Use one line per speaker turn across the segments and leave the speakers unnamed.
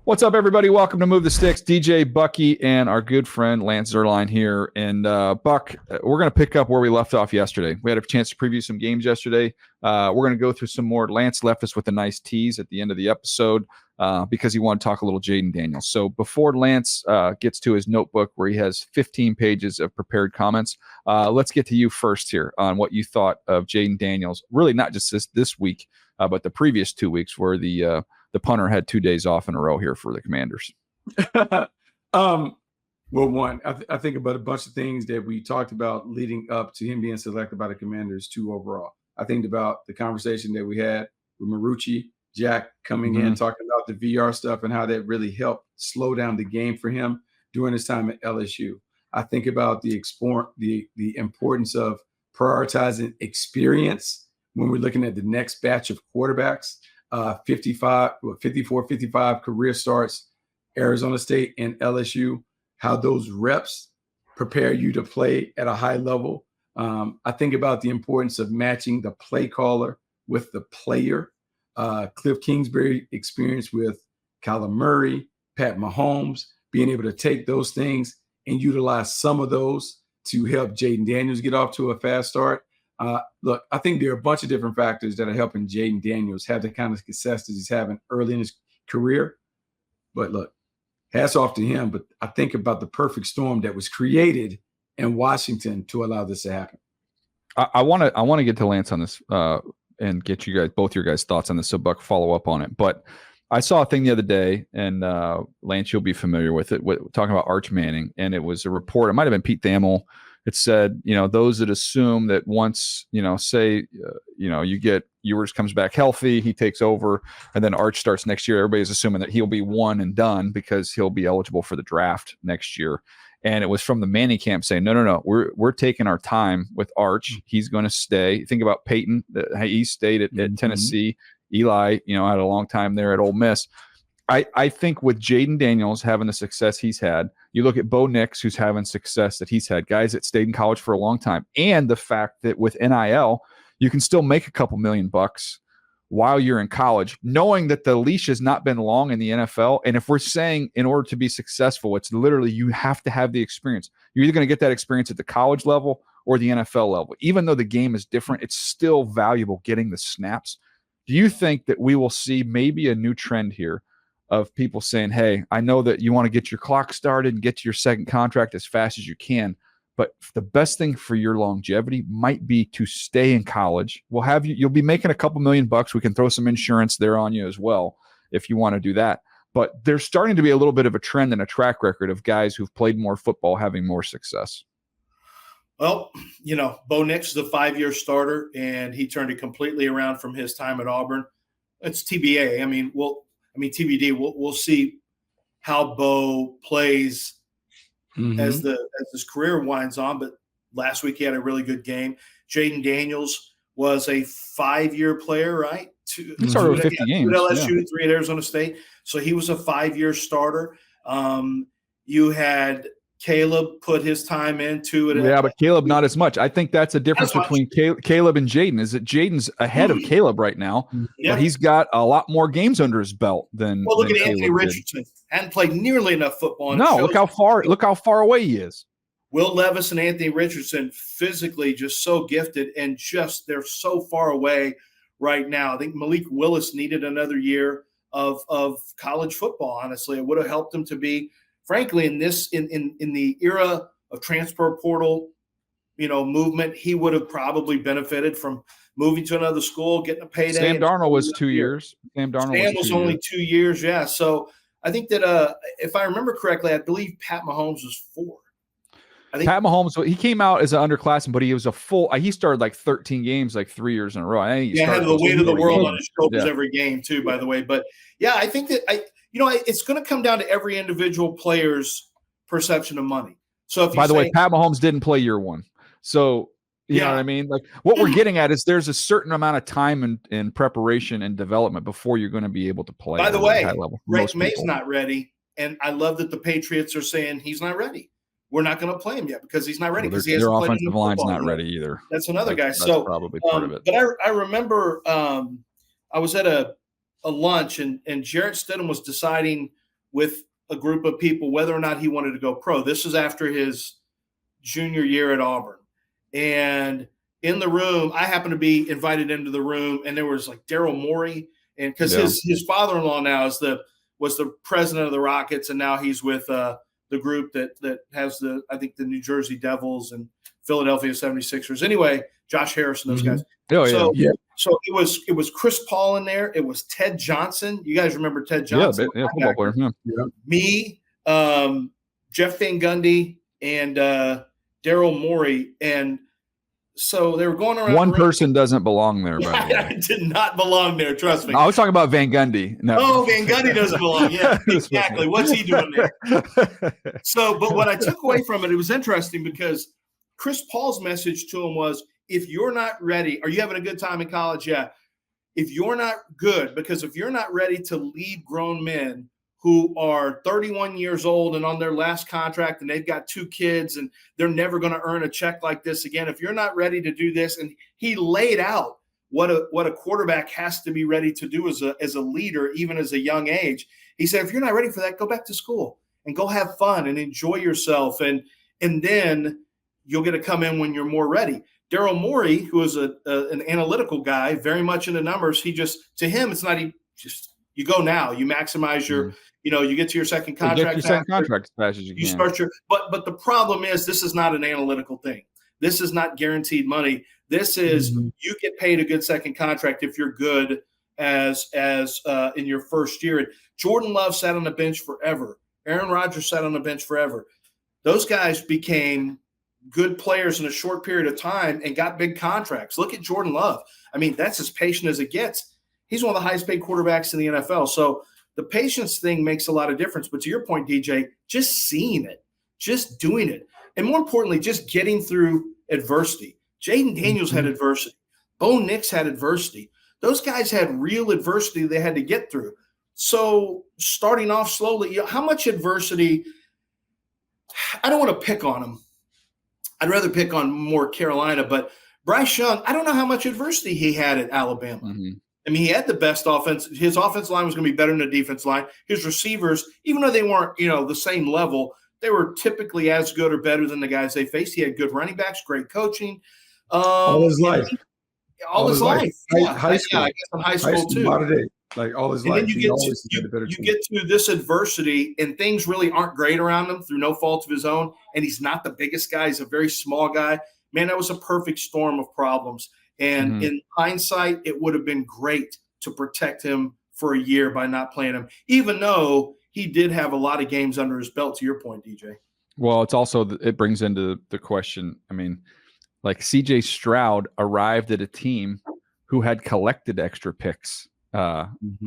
What's up, everybody? Welcome to Move the Sticks. DJ, Bucky, and our good friend Lance Zierlein here. And Buck, we're going to pick up where we left off yesterday. We had a chance to preview some games yesterday. We're going to go through some more. Lance left us with a nice tease at the end of the episode because he wanted to talk a little Jayden Daniels. So before Lance gets to his notebook where he has 15 pages of prepared comments, let's get to you first here on what you thought of Jayden Daniels. Really not just this week, but the previous 2 weeks where the punter had 2 days off in a row here for the Commanders.
Well, one, I think about a bunch of things that we talked about leading up to him being selected by the Commanders 2 overall. I think about the conversation that we had with Marucci, Jack coming in, talking about the VR stuff and how that really helped slow down the game for him during his time at LSU. I think about the importance of prioritizing experience when we're looking at the next batch of quarterbacks. 54, 55 career starts, Arizona State and LSU, how those reps prepare you to play at a high level. I think about the importance of matching the play caller with the player. Cliff Kingsbury experience with Kyler Murray, Pat Mahomes, being able to take those things and utilize some of those to help Jayden Daniels get off to a fast start. Look, I think there are a bunch of different factors that are helping Jayden Daniels have the kind of success that he's having early in his career. But look, hats off to him. But I think about the perfect storm that was created in Washington to allow this to happen.
I want to get to Lance on this and get you guys, both your guys' thoughts on this. So Buck, follow up on it. But I saw a thing the other day, and Lance, you'll be familiar with it, talking about Arch Manning, and it was a report. It might have been Pete Thamel. It said, those that assume that once, Ewers comes back healthy, he takes over, and then Arch starts next year. Everybody's assuming that he'll be one and done because he'll be eligible for the draft next year. And it was from the Manning camp saying, no, we're taking our time with Arch. He's going to stay. Think about Peyton. He stayed at Tennessee. Eli, had a long time there at Ole Miss. I think with Jayden Daniels having the success he's had, you look at Bo Nix, who's having success that he's had, guys that stayed in college for a long time, and the fact that with NIL, you can still make a couple $1 million while you're in college, knowing that the leash has not been long in the NFL. And if we're saying in order to be successful, it's literally you have to have the experience. You're either going to get that experience at the college level or the NFL level. Even though the game is different, it's still valuable getting the snaps. Do you think that we will see maybe a new trend here of people saying, hey, I know that you want to get your clock started and get to your second contract as fast as you can, but the best thing for your longevity might be to stay in college. You'll be making a couple $1 million. We can throw some insurance there on you as well if you want to do that. But there's starting to be a little bit of a trend and a track record of guys who've played more football having more success.
Well, Bo Nix is a 5-year starter, and he turned it completely around from his time at Auburn. It's TBA. TBD. We'll see how Bo plays as his career winds on. But last week he had a really good game. Jayden Daniels was a 5-year player, right?
He started with 50 games.
2 at LSU, 3 at Arizona State. So he was a 5-year starter. You had Caleb put his time into it.
Yeah, but Caleb not as much. I think that's a difference between Caleb and Jayden, is that Jayden's ahead of Caleb right now, but he's got a lot more games under his belt than
Well, look
than
at Anthony
Caleb
Richardson. Hadn't played nearly enough football.
No, look how far away he is.
Will Levis and Anthony Richardson physically just so gifted, and just they're so far away right now. I think Malik Willis needed another year of college football, honestly. It would have helped him to be – frankly, in the era of transfer portal, movement, he would have probably benefited from moving to another school, getting a payday.
Sam Darnold was 2 years. Sam
was only 2 years, yeah. So I think that if I remember correctly, I believe Pat Mahomes was 4. I think
Pat Mahomes, he came out as an underclassman, but he was he started like 13 games, like 3 years in a row. I think he
had the weight of the world on his shoulders every game too, by the way. But yeah, I think that it's going to come down to every individual player's perception of money. So if
by the way, Pat Mahomes didn't play year one. So you know what I mean? Like what we're getting at is there's a certain amount of time and preparation and development before you're going to be able to play.
By the way,
high level.
Drake May's not ready. And I love that the Patriots are saying he's not ready. We're not going to play him yet because he's not ready. Because
their offensive line's not ready either.
That's another guy.
That's
so
probably part of it.
But I remember I was at a lunch and Jarrett Stidham was deciding with a group of people whether or not he wanted to go pro. This is after his junior year at Auburn. And in the room, I happened to be invited into the room, and there was like Daryl Morey, and because his father-in-law now was the president of the Rockets, and now he's with the group that has the New Jersey Devils and Philadelphia 76ers. Anyway, Josh Harrison, those guys.
Oh, yeah.
So it was Chris Paul in there. It was Ted Johnson. You guys remember Ted Johnson?
Yeah, football player. Yeah.
Me, Jeff Van Gundy, and Daryl Morey. And so they were going around.
One person doesn't belong there.
I did not belong there. Trust me.
I was talking about Van Gundy. No.
Oh, Van Gundy doesn't belong. Yeah, exactly. What's he doing there? So, but what I took away from it was interesting because Chris Paul's message to him was, if you're not ready, are you having a good time in college? Yeah. If you're not good, because if you're not ready to lead grown men who are 31 years old and on their last contract and they've got 2 kids and they're never going to earn a check like this again, if you're not ready to do this, and he laid out what a quarterback has to be ready to do as a leader, even as a young age. He said, if you're not ready for that, go back to school and go have fun and enjoy yourself. And then you'll get to come in when you're more ready. Daryl Morey, who is an analytical guy, very much into numbers, to him, it's not you go now, you maximize your, you get to your second contract.
Get your second contract as fast as you can.
You start but the problem is this is not an analytical thing. This is not guaranteed money. This is you get paid a good second contract if you're good as in your first year. Jordan Love sat on the bench forever. Aaron Rodgers sat on the bench forever. Those guys became good players in a short period of time and got big contracts. Look at Jordan Love. I mean, that's as patient as it gets. He's one of the highest paid quarterbacks in the NFL. So the patience thing makes a lot of difference. But to your point, DJ, just seeing it, just doing it, and more importantly, just getting through adversity. Jayden Daniels had adversity. Bo Nix had adversity. Those guys had real adversity they had to get through. So starting off slowly, how much adversity – I don't want to pick on them. I'd rather pick on more Carolina, but Bryce Young, I don't know how much adversity he had at Alabama. I mean, he had the best offense. His offensive line was going to be better than the defense line. His receivers, even though they weren't, the same level, they were typically as good or better than the guys they faced. He had good running backs, great coaching.
All his life.
All his life. Yeah.
High school.
I guess in high school too.
Modern day. Like all his life.
Then you get to this adversity and things really aren't great around him through no fault of his own. And he's not the biggest guy. He's a very small guy. Man, that was a perfect storm of problems. And in hindsight, it would have been great to protect him for a year by not playing him, even though he did have a lot of games under his belt, to your point, DJ.
Well, it's also, it brings into the question. I mean, like CJ Stroud arrived at a team who had collected extra picks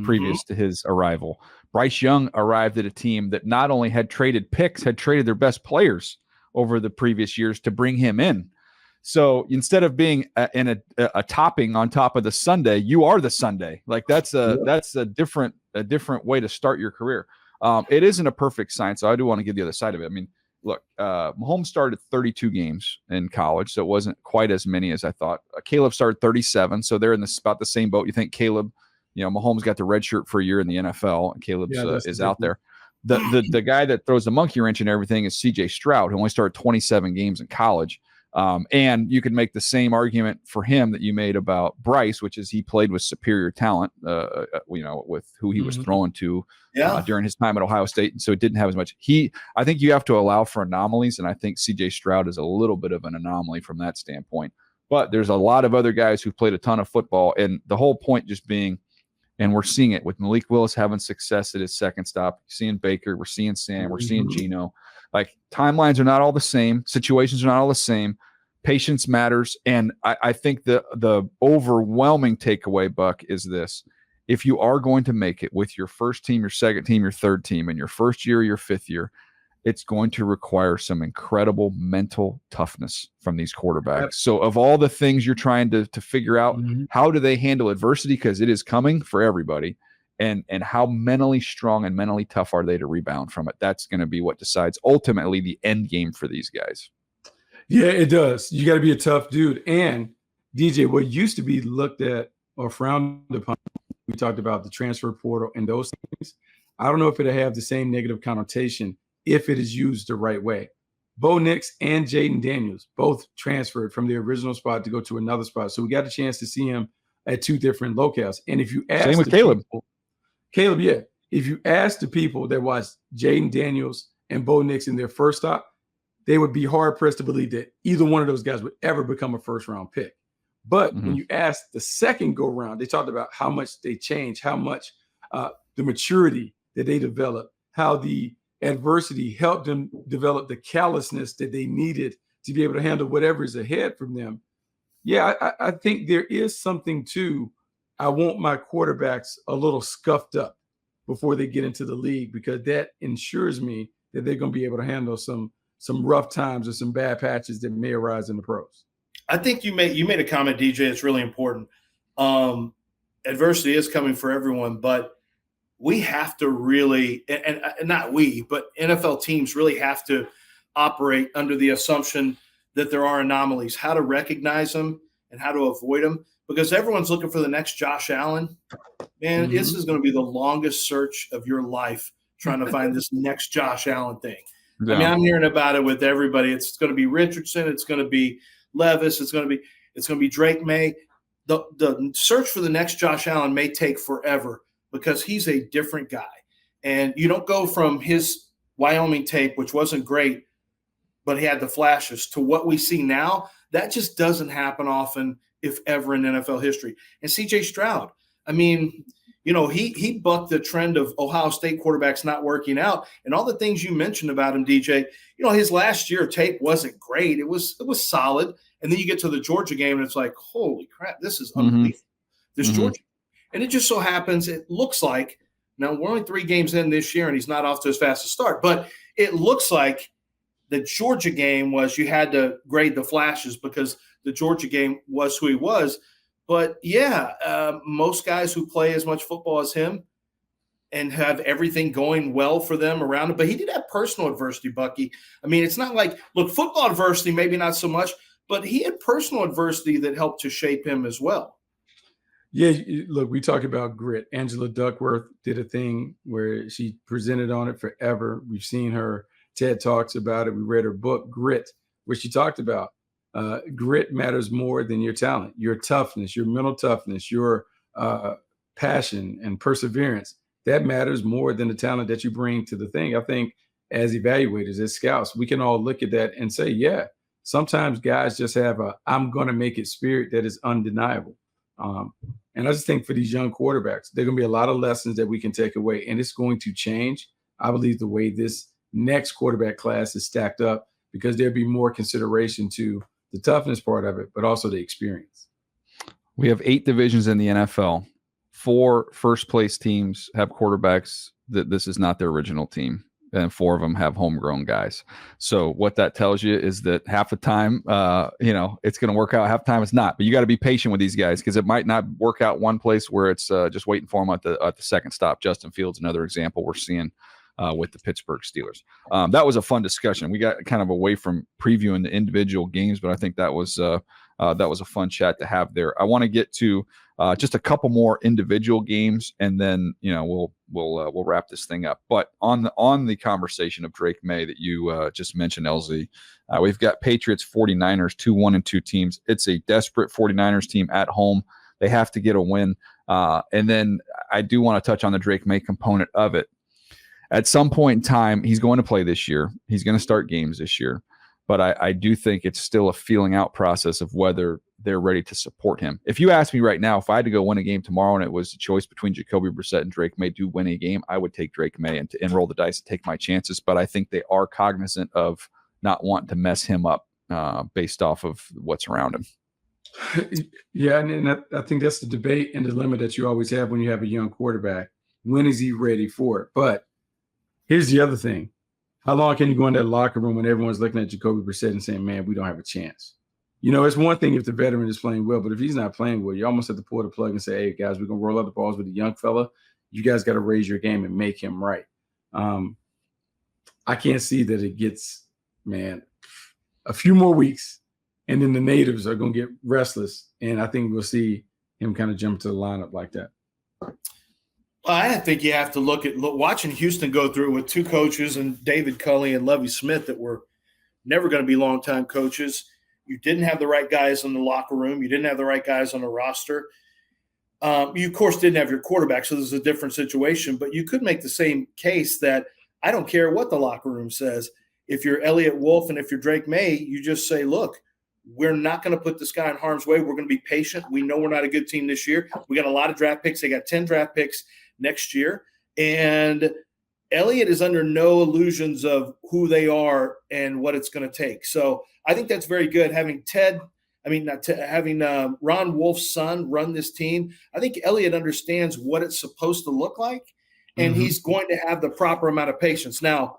previous to his arrival. Bryce Young arrived at a team that not only had traded picks, had traded their best players over the previous years to bring him in. So instead of being a topping on top of the sundae, you are the sundae. Like that's a different way to start your career. It isn't a perfect science. So I do want to give the other side of it. I mean, look, Mahomes started 32 games in college, so it wasn't quite as many as I thought. Caleb started 37, so they're in about the same boat. You think Caleb, Mahomes got the red shirt for a year in the NFL, and Caleb is out there. The guy that throws the monkey wrench and everything is CJ Stroud, who only started 27 games in college. And you could make the same argument for him that you made about Bryce, which is he played with superior talent, with who he was throwing to during his time at Ohio State. And so it didn't have as much. I think you have to allow for anomalies. And I think CJ Stroud is a little bit of an anomaly from that standpoint. But there's a lot of other guys who've played a ton of football. And the whole point just being, and we're seeing it with Malik Willis having success at his second stop. We're seeing Baker, we're seeing Sam, we're seeing Geno. Like timelines are not all the same. Situations are not all the same. Patience matters. And I think the overwhelming takeaway, Buck, is this. If you are going to make it with your first team, your second team, your third team, and your first year, your fifth year, it's going to require some incredible mental toughness from these quarterbacks. Yep. So of all the things you're trying to figure out, how do they handle adversity? Because it is coming for everybody. And how mentally strong and mentally tough are they to rebound from it? That's going to be what decides ultimately the end game for these guys.
Yeah, it does. You got to be a tough dude. And DJ, what used to be looked at or frowned upon, we talked about the transfer portal and those things. I don't know if it'll have the same negative connotation if it is used the right way. Bo Nix and Jayden Daniels both transferred from the original spot to go to another spot. So we got a chance to see him at two different locales. And if you ask
Same with Caleb.
Caleb, yeah. If you ask the people that watched Jayden Daniels and Bo Nix in their first stop, they would be hard-pressed to believe that either one of those guys would ever become a first-round pick. But when you ask the second go-round, they talked about how much they changed, how much the maturity that they developed, how the adversity helped them develop the callousness that they needed to be able to handle whatever is ahead from them. Yeah, I think there is something to, I want my quarterbacks a little scuffed up before they get into the league, because that ensures me that they're going to be able to handle some rough times or some bad patches that may arise in the pros.
I think you made a comment, DJ. It's really important. Adversity is coming for everyone, but we have to really, and not we, but NFL teams really have to operate under the assumption that there are anomalies, how to recognize them and how to avoid them, because everyone's looking for the next Josh Allen. Man, this is going to be the longest search of your life trying to find this next Josh Allen thing. Yeah. I mean, I'm hearing about it with everybody. It's going to be Richardson. It's going to be Levis. It's going to be Drake May. The search for the next Josh Allen may take forever because he's a different guy. And you don't go from his Wyoming tape, which wasn't great, but he had the flashes, to what we see now. That just doesn't happen often, if ever, in NFL history. And C.J. Stroud, I mean, you know, he bucked the trend of Ohio State quarterbacks not working out, and all the things you mentioned about him, DJ. You know, his last year tape wasn't great. It was solid. And then you get to the Georgia game, and it's like, holy crap, this is unbelievable. This Georgia. And it just so happens, it looks like, now we're only 3 games in this year, and he's not off to as fast a start, but it looks like the Georgia game was, you had to grade the flashes because the Georgia game was who he was. But, yeah, most guys who play as much football as him and have everything going well for them around him. But he did have personal adversity, Bucky. I mean, it's not like, look, football adversity, maybe not so much, but he had personal adversity that helped to shape him as well.
Yeah, look, we talk about grit. Angela Duckworth did a thing where she presented on it forever. We've seen her TED Talks about it. We read her book, Grit, where she talked about grit matters more than your talent, your toughness, your mental toughness, your passion and perseverance. That matters more than the talent that you bring to the thing. I think as evaluators, as scouts, we can all look at that and say, yeah, sometimes guys just have I'm going to make it spirit that is undeniable. And I just think for these young quarterbacks, there are going to be a lot of lessons that we can take away, and it's going to change, I believe, the way this next quarterback class is stacked up, because there'll be more consideration to the toughness part of it, but also the experience.
We have 8 divisions in the NFL. 4 first-place teams have quarterbacks that this is not their original team, and 4 of them have homegrown guys. So what that tells you is that half the time, it's going to work out. Half the time it's not. But you got to be patient with these guys, because it might not work out one place where it's just waiting for them at the second stop. Justin Fields, another example we're seeing with the Pittsburgh Steelers. That was a fun discussion. We got kind of away from previewing the individual games, but I think that was a fun chat to have there. I want to get to just a couple more individual games, and then we'll wrap this thing up. But on the conversation of Drake May that you just mentioned, LZ, we've got Patriots 49ers, 2 1-2 teams. It's a desperate 49ers team at home. They have to get a win. And then I do want to touch on the Drake May component of it. At some point in time, he's going to play this year. He's going to start games this year. But I do think it's still a feeling out process of whether they're ready to support him. If you ask me right now, if I had to go win a game tomorrow and it was a choice between Jacoby Brissett and Drake May to win a game, I would take Drake May and roll the dice and take my chances. But I think they are cognizant of not wanting to mess him up based off of what's around him.
Yeah, and I think that's the debate and the dilemma that you always have when you have a young quarterback. When is he ready for it? But here's the other thing. How long can you go in that locker room when everyone's looking at Jacoby Brissett and saying, man, we don't have a chance? It's one thing if the veteran is playing well, but if he's not playing well, you almost have to pull the plug and say, hey, guys, we're going to roll out the balls with the young fella. You guys got to raise your game and make him right. I can't see that it gets, a few more weeks, and then the natives are going to get restless, and I think we'll see him kind of jump to the lineup like that.
I think you have to look at watching Houston go through it with two coaches and David Culley and Lovie Smith that were never going to be longtime coaches. You didn't have the right guys in the locker room. You didn't have the right guys on the roster. You, of course, didn't have your quarterback, so this is a different situation. But you could make the same case that I don't care what the locker room says. If you're Elliott Wolf and if you're Drake May, you just say, look, we're not going to put this guy in harm's way. We're going to be patient. We know we're not a good team this year. We got a lot of draft picks. They got 10 draft picks next year. And Elliott is under no illusions of who they are and what it's going to take. So I think that's very good. Having Ron Wolf's son run this team, I think Elliott understands what it's supposed to look like, and he's going to have the proper amount of patience. Now,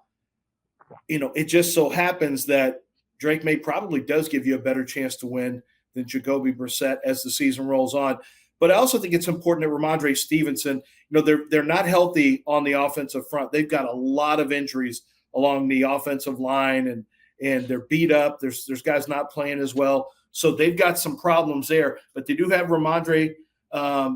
it just so happens that Drake May probably does give you a better chance to win than Jacoby Brissett as the season rolls on. But I also think it's important that Ramondre Stevenson, they're not healthy on the offensive front. They've got a lot of injuries along the offensive line, and they're beat up. There's guys not playing as well. So they've got some problems there. But they do have Ramondre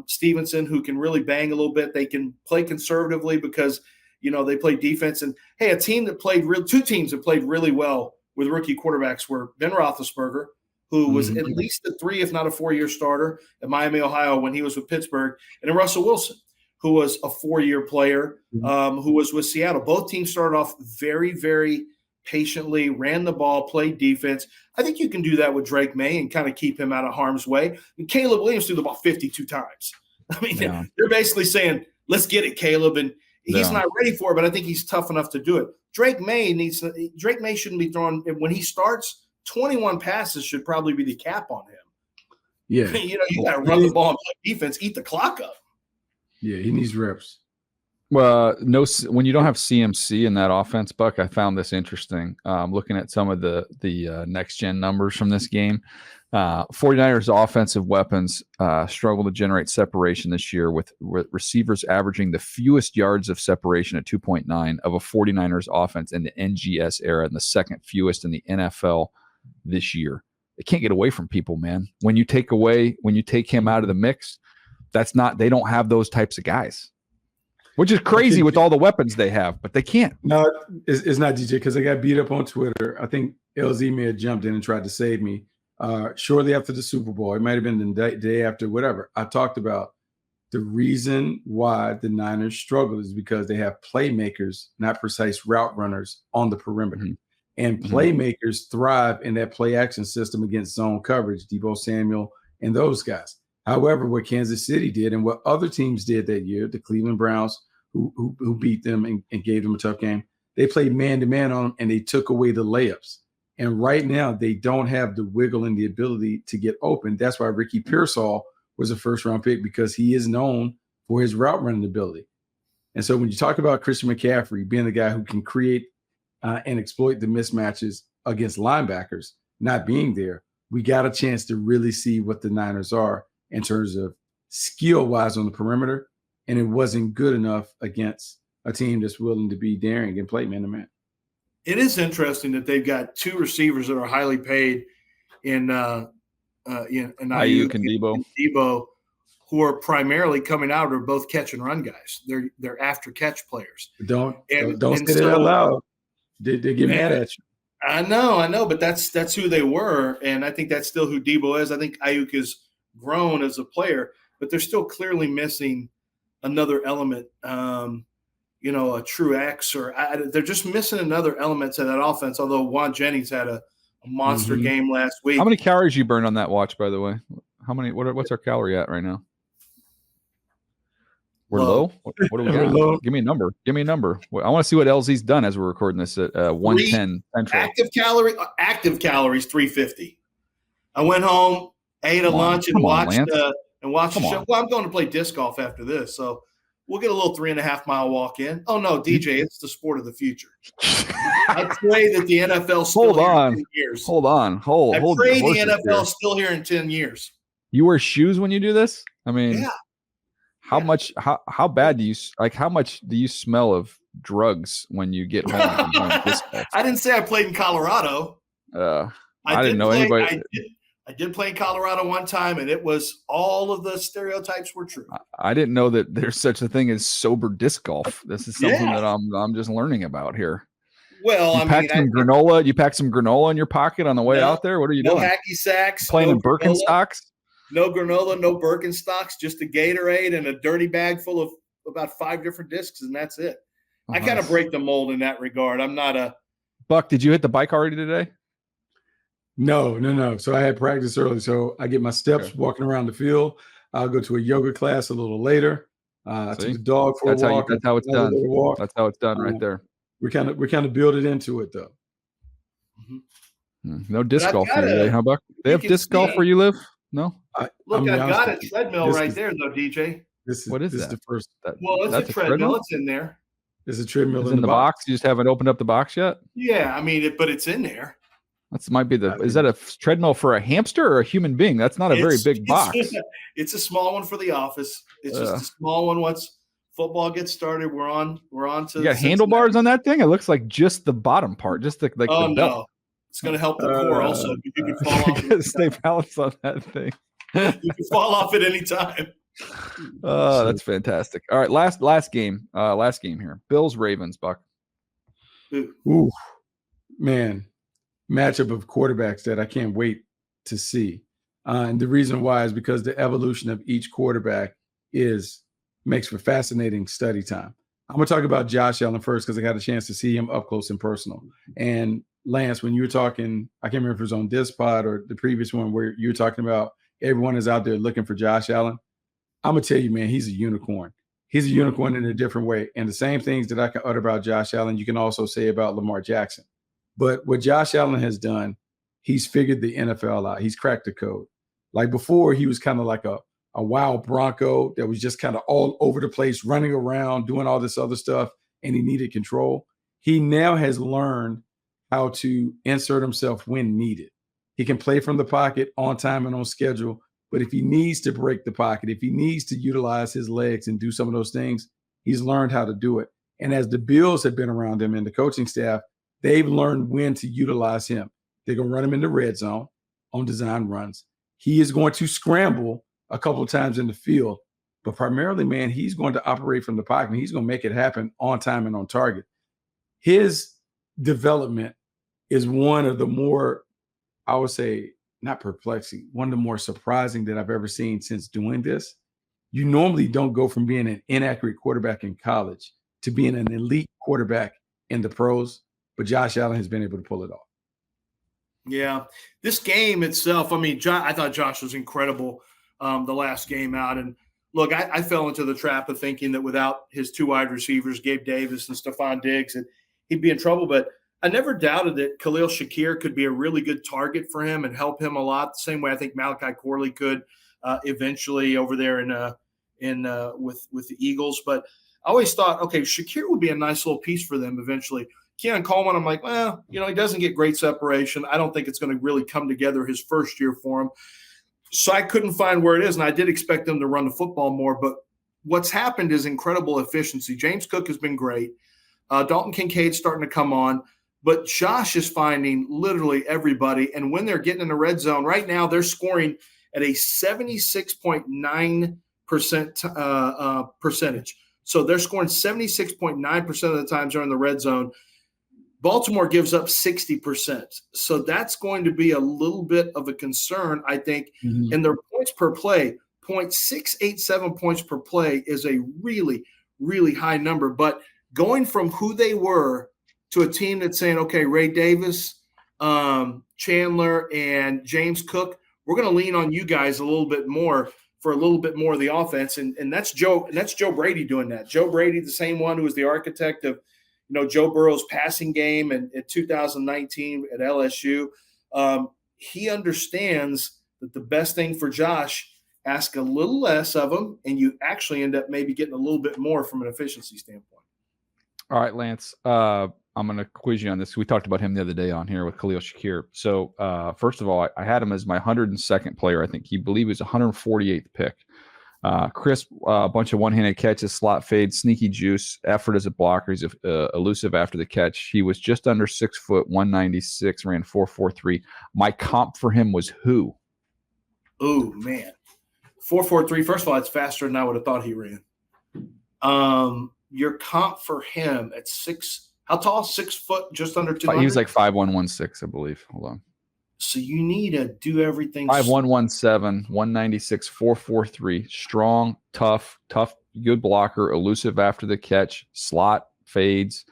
Stevenson, who can really bang a little bit. They can play conservatively because, they play defense. And, hey, two teams that played really well with rookie quarterbacks were Ben Roethlisberger, who was at least a 3, if not a 4-year starter at Miami, Ohio when he was with Pittsburgh, and then Russell Wilson, who was a 4-year player, who was with Seattle. Both teams started off very, very patiently, ran the ball, played defense. I think you can do that with Drake May and kind of keep him out of harm's way. And Caleb Williams threw the ball 52 times. I mean, they're basically saying, let's get it, Caleb. And he's not ready for it, but I think he's tough enough to do it. Drake May shouldn't be throwing – when he starts, 21 passes should probably be the cap on him.
Yeah.
You got to run the ball and play defense, eat the clock up.
Yeah, he needs reps.
Well, when you don't have CMC in that offense, Buck, I found this interesting. Looking at some of the next gen numbers from this game, 49ers offensive weapons struggle to generate separation this year, with receivers averaging the fewest yards of separation at 2.9 of a 49ers offense in the NGS era, and the second fewest in the NFL this year. They can't get away from people, man. When you take him out of the mix, they don't have those types of guys. Which is crazy with all the weapons they have, but they can't.
No, it's not, DJ, because I got beat up on Twitter. I think LZ may have jumped in and tried to save me. Shortly after the Super Bowl, it might have been the day after, whatever, I talked about the reason why the Niners struggle is because they have playmakers, not precise route runners, on the perimeter. And playmakers thrive in that play action system against zone coverage, Deebo Samuel and those guys. However, what Kansas City did and what other teams did that year, the Cleveland Browns, who beat them and gave them a tough game, they played man-to-man on them, and they took away the layups. And right now, they don't have the wiggle and the ability to get open. That's why Ricky Pearsall was a first-round pick, because he is known for his route running ability. And so when you talk about Christian McCaffrey being the guy who can create and exploit the mismatches against linebackers, not being there, we got a chance to really see what the Niners are in terms of skill-wise on the perimeter, and it wasn't good enough against a team that's willing to be daring and play man-to-man.
It is interesting that they've got two receivers that are highly paid in Ayuk
and
Deebo, who are primarily coming out are both catch and run guys. They're after catch players.
Don't say that out loud. They get mad at you.
I know, but that's who they were, and I think that's still who Deebo is. I think Ayuk is grown as a player, but they're still clearly missing another element, a true X, or they're just missing another element to that offense. Although Juan Jennings had a monster game last week.
How many calories you burned on that watch, by the way? How many? What's our calorie at right now? We're low. What do we got?
Low.
Give me a number. I want to see what LZ's done as we're recording this at 110 Central.
Active calories 350. I went home, ate a lunch, and watched the show. Well, I'm going to play disc golf after this, so we'll get a little 3.5 mile walk in. Oh no, DJ, it's the sport of the future. I pray that the NFL still here in 10 years.
Hold on. I
pray the NFL still here in 10 years.
You wear shoes when you do this? I mean,
yeah.
How bad do you how much do you smell of drugs when you get home from playing disc golf?
I didn't say I played in Colorado.
I didn't know anybody.
I did play in Colorado one time, and it was all of the stereotypes were true.
I didn't know that there's such a thing as sober disc golf. This is something
Yeah.
that I'm just learning about here.
Well,
You pack some granola. You pack some granola in your pocket on the way out there. What are you doing?
No hacky sacks.
Playing
no
in Birkenstocks.
No granola, no Birkenstocks, just a Gatorade and a dirty bag full of about 5 different discs, and that's it. I kind of break the mold in that regard. I'm not a
Buck. Did you hit the bike already today?
No. So I had practice early. So I get my steps walking around the field. I'll go to a yoga class a little later. I took the dog for a walk.
That's how it's done. That's how it's done right there.
We kind of build it into it though.
No disc golf for you today, huh, Buck? They have disc golf where you live? No.
I've got a treadmill right there though, DJ.
What is that?
The first.
Well, it's a treadmill. It's in there.
There's a treadmill
in the box. You just haven't opened up the box yet?
Yeah, I mean, but it's in there.
That might be is that a treadmill for a hamster or a human being? That's not a very big box.
It's a small one for the office. It's just a small one. Once football gets started, we're on to.
You got handlebars on that thing? It looks like just the bottom part, just the the belt.
No. It's going to help the core also. You can fall off.
Stay balanced on that thing.
You can fall off at any time.
Oh, that's fantastic. All right, last game here. Bills Ravens, Buck.
Ooh, man. Matchup of quarterbacks that I can't wait to see. And the reason why is because the evolution of each quarterback makes for fascinating study time. I'm going to talk about Josh Allen first because I got a chance to see him up close and personal. And Lance, when you were talking, I can't remember if it was on this pod or the previous one where you were talking about everyone is out there looking for Josh Allen. I'm going to tell you, man, he's a unicorn. He's a unicorn in a different way. And the same things that I can utter about Josh Allen, you can also say about Lamar Jackson. But what Josh Allen has done, he's figured the NFL out. He's cracked the code. Like before, he was kind of like a wild Bronco that was just kind of all over the place, running around, doing all this other stuff, and he needed control. He now has learned how to insert himself when needed. He can play from the pocket on time and on schedule, but if he needs to break the pocket, if he needs to utilize his legs and do some of those things, he's learned how to do it. And as the Bills have been around him and the coaching staff, they've learned when to utilize him. They're going to run him in the red zone on design runs. He is going to scramble a couple of times in the field, but primarily, man, he's going to operate from the pocket and he's going to make it happen on time and on target. His development is one of the more, I would say, not perplexing, one of the more surprising that I've ever seen since doing this. You normally don't go from being an inaccurate quarterback in college to being an elite quarterback in the pros. But Josh Allen has been able to pull it off.
Yeah. This game itself, I mean, I thought Josh was incredible the last game out. And look, I fell into the trap of thinking that without his 2 wide receivers, Gabe Davis and Stephon Diggs, that he'd be in trouble. But I never doubted that Khalil Shakir could be a really good target for him and help him a lot. The same way I think Malachi Corley could eventually over there with the Eagles. But I always thought, okay, Shakir would be a nice little piece for them eventually. Keon Coleman, I'm like, well, he doesn't get great separation. I don't think it's going to really come together his first year for him. So I couldn't find where it is, and I did expect them to run the football more. But what's happened is incredible efficiency. James Cook has been great. Dalton Kincaid's starting to come on. But Josh is finding literally everybody. And when they're getting in the red zone, right now they're scoring at a 76.9% percentage. So they're scoring 76.9% of the times they're in the red zone. Baltimore gives up 60%. So that's going to be a little bit of a concern, I think. Mm-hmm. And their points per play, 0.687 points per play is a really, really high number. But going from who they were to a team that's saying, okay, Ray Davis, Chandler, and James Cook, we're going to lean on you guys a little bit more for a little bit more of the offense. And that's Joe Brady doing that. Joe Brady, the same one who was the architect of Joe Burrow's passing game in 2019 at LSU. He understands that the best thing for Josh, ask a little less of him, and you actually end up maybe getting a little bit more from an efficiency standpoint.
All right, Lance, I'm going to quiz you on this. We talked about him the other day on here with Khalil Shakir. So first of all, I had him as my 102nd player. I think he believed he was 148th pick. Crisp, a bunch of one-handed catches, slot fade, sneaky juice, effort as a blocker. He's elusive after the catch. He was just under 6 foot, 196, ran 4.43. My comp for him was who?
Oh, man. 4.43. First of all, it's faster than I would have thought he ran. Your comp for him at 6, how tall? 6 foot, just under 200?
He was like 5'1", 116, I believe. Hold on.
So you need to do everything.
5'1", 117, 196, 4.43. Strong, tough, good blocker, elusive after the catch, slot, fades.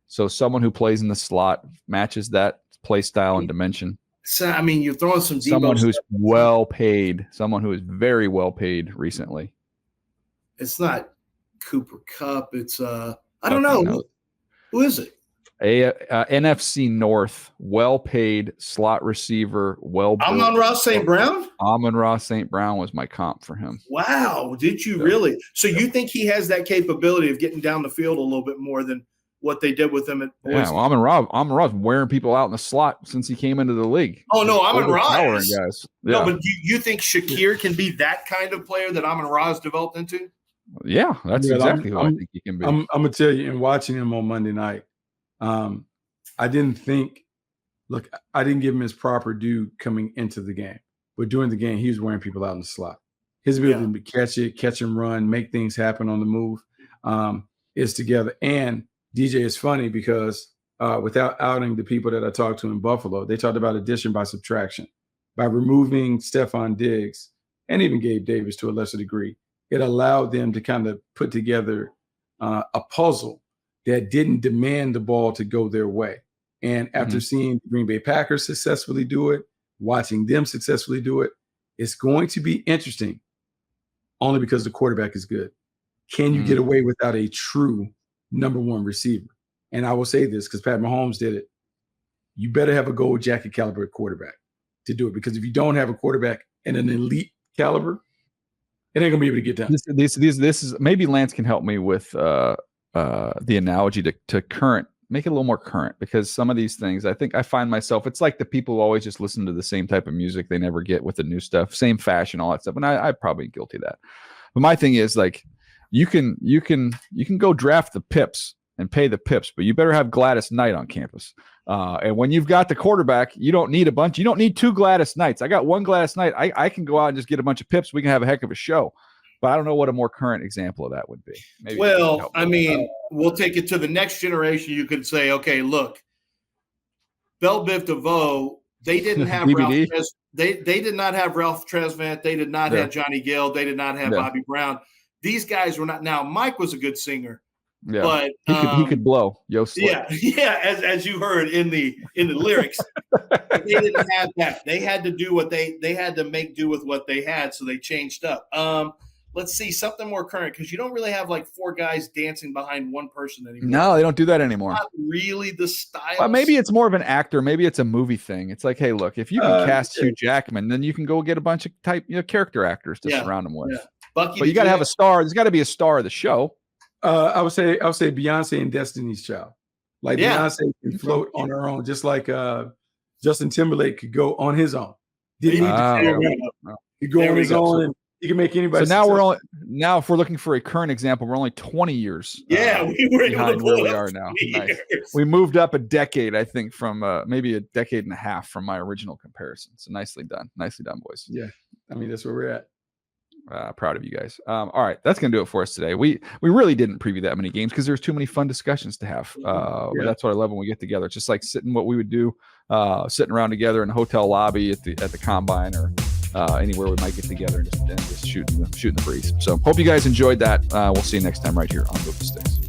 So someone who plays in the slot matches that play style and dimension.
So, I mean, you're throwing some
someone who's
stuff.
well paid, someone who is very well paid recently.
It's not Cooper Kupp. It's I don't know. Who is it?
NFC North, well paid slot receiver, well built.
Amon-Ra St. Brown?
Amon-Ra St. Brown was my comp for him.
Wow. Did you really? So you think he has that capability of getting down the field a little bit more than what they did with him at Boise?
Yeah, well, Amon-Ra's wearing people out in the slot since he came into the league.
Oh, no, Amon-Ra is.
Guys.
No, but you think Shakir can be that kind of player that Amon-Ra has developed into?
Yeah, that's exactly who I think he can be.
I'm going to tell you, in watching him on Monday night, I didn't give him his proper due coming into the game. But during the game, he was wearing people out in the slot. His ability to catch and run, make things happen on the move is together. And DJ is funny because without outing the people that I talked to in Buffalo, they talked about addition by subtraction. By removing Stephon Diggs and even Gabe Davis to a lesser degree, it allowed them to kind of put together a puzzle that didn't demand the ball to go their way. And after seeing the Green Bay Packers successfully do it, watching them successfully do it, it's going to be interesting only because the quarterback is good. Can you get away without a true number one receiver? And I will say this because Pat Mahomes did it. You better have a gold jacket caliber quarterback to do it, because if you don't have a quarterback and an elite caliber, it ain't gonna be able to get done.
This is maybe Lance can help me with the analogy to current, make it a little more current, because some of these things I think I find myself, it's like the people who always just listen to the same type of music they never get with the new stuff, same fashion, all that stuff. And I'm probably guilty of that. But my thing is, like, you can go draft the pips and pay the pips, but you better have Gladys Knight on campus. And when you've got the quarterback, you don't need a bunch. You don't need 2 Gladys Knights. I got 1 Gladys Knight. I can go out and just get a bunch of pips. We can have a heck of a show. But I don't know what a more current example of that would be. Maybe
I mean, we'll take it to the next generation. You could say, okay, look, Belle Biv DeVoe, they didn't have Ralph. They did not have Ralph Tresvant. They did not have Johnny Gill. They did not have Bobby Brown. These guys were not. Now, Mike was a good singer. Yeah,
but he could blow.
As you heard in the lyrics, they didn't have that. They had to do what they had to make do with what they had, so they changed up. Let's see something more current, because you don't really have like 4 guys dancing behind one person anymore.
No, they don't do that anymore.
Not really the style.
Well, maybe it's more of an actor. Maybe it's a movie thing. It's like, hey, look, if you can cast Hugh Jackman, then you can go get a bunch of character actors to surround him with. Yeah.
Bucky,
but you got to have a star. There's got to be a star of the show.
I would say Beyonce and Destiny's Child. Like Beyonce can float on her own, just like Justin Timberlake could go on his own. Didn't need to He could go on his own, and he can make anybody.
So now if we're looking for a current example, we're only 20 years.
We were
behind where we are now. Nice. We moved up a decade, I think, from maybe a decade and a half from my original comparison. So nicely done, boys.
Yeah, I mean that's where we're at.
Proud of you guys. All right, that's gonna do it for us today. We really didn't preview that many games because there's too many fun discussions to have. That's what I love when we get together. It's just like what we would do, sitting around together in a hotel lobby at the combine or anywhere we might get together and just shooting the breeze. So hope you guys enjoyed that. We'll see you next time right here on Move the Sticks.